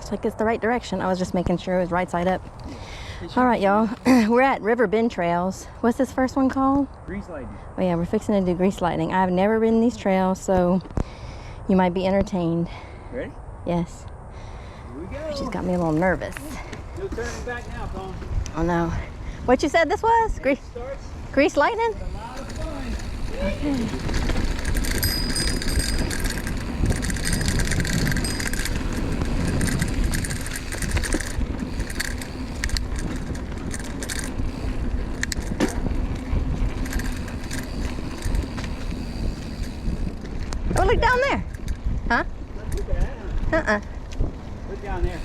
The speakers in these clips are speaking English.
Looks like it's the right direction. I was just making sure it was right side up. All right, y'all. We're at River Bend Trails. What's this first one called? Grease Lightning. Oh yeah, we're fixing to do Grease Lightning. I've never ridden these trails, so you might be entertained. Ready? Yes. Here we go. She's got me a little nervous. No turning back now, Tom. Oh no. What you said this was? Grease Lightning? A lot of fun. Okay. Oh, look down there. Huh? Look at that. Look down there.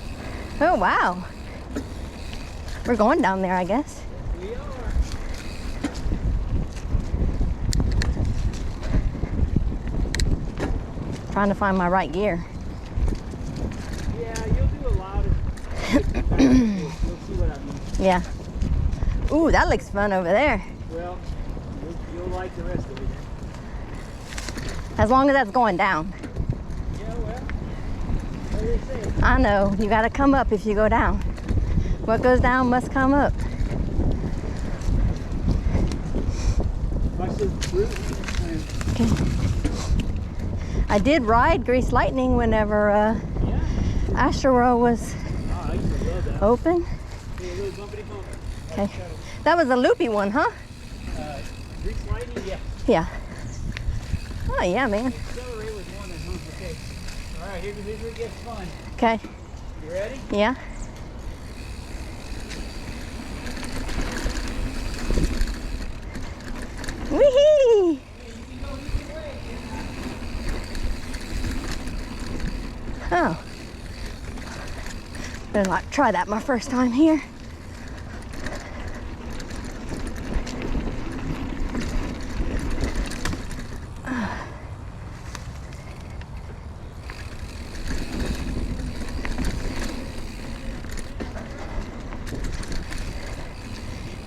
Oh, wow. We're going down there, I guess. We are. Trying to find my right gear. Yeah, you'll do a lot of you'll see what I mean. Yeah. Ooh, that looks fun over there. Well, you'll like the rest of it. As long as that's going down. Yeah, well, what do they say? I know. You got to come up if you go down. What goes down must come up. Watch the root. Okay. I did ride Grease Lightning whenever Yeah. Ashura was Oh, I used to love that. open. See a little bumpity bump. Okay. That was a loopy one, huh? Grease Lightning, yeah. Yeah. Oh, yeah, man. Accelerate with one and okay. All right, here's where it gets fun. Okay. You ready? Yeah. Wee-hee! Oh. Better not try that my first time here.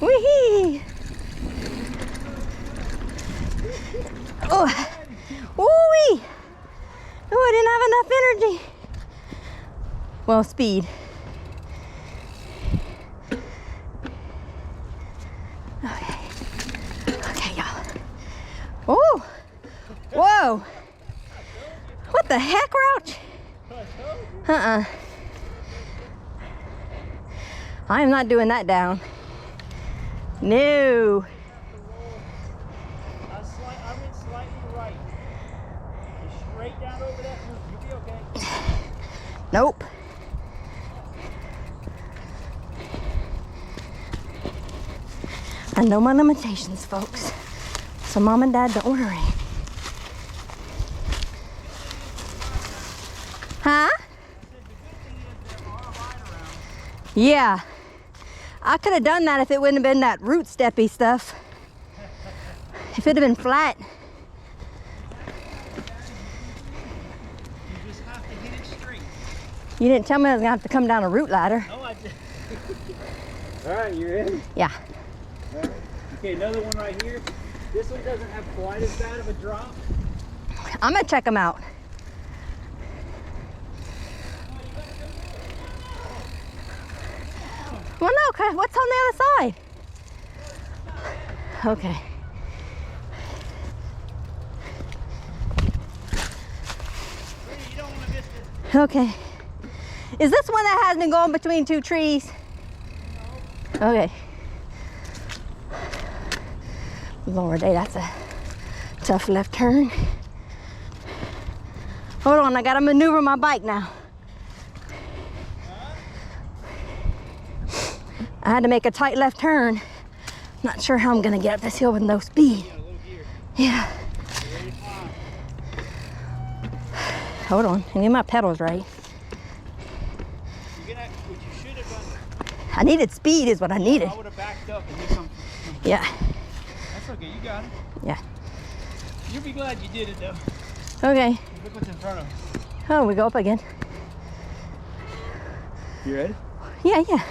Wee-hee! Oh, woo-wee! Oh, I didn't have enough energy. Well, speed. Okay. Okay, y'all. Oh! Whoa! What the heck, Rouch? I am not doing that down. No. I went slightly right. Just straight down over that roof. You'll be okay. Nope. I know my limitations, folks. So Mom and Dad don't worry. Huh? Yeah. I could have done that if it wouldn't have been that root steppy stuff. If it had been flat. You just have to hit it straight. You didn't tell me I was gonna have to come down a root ladder. No, I did. All right, you ready? Yeah. All right. Okay, another one right here. This one doesn't have quite as bad of a drop. I'm gonna check them out. Well, no, 'cause what's on the other side? Okay. You don't want to miss this. Okay. Is this one that has been going between two trees? No. Okay. Lord, hey, that's a tough left turn. Hold on, I gotta maneuver my bike now. I had to make a tight left turn. Not sure how I'm gonna get up this hill with no speed. Yeah. Hold on, I need my pedals right. What you should have done. I needed speed is what I needed. I would have backed up and you come. Yeah. That's okay, you got it. Yeah. You'll be glad you did it though. Okay. Look what's in front of us. Oh, we go up again. You ready? Yeah, yeah.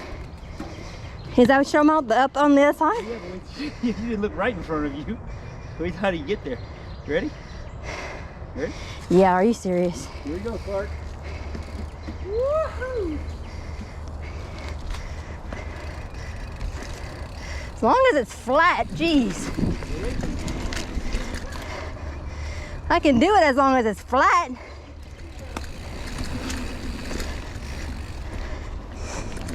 Is that what you're talking about? Up on the other side? Yeah, but you didn't look right in front of you. Wait, how do you get there? You ready? Ready? Yeah, are you serious? Here we go, Clark. Woohoo! As long as it's flat, geez. I can do it as long as it's flat.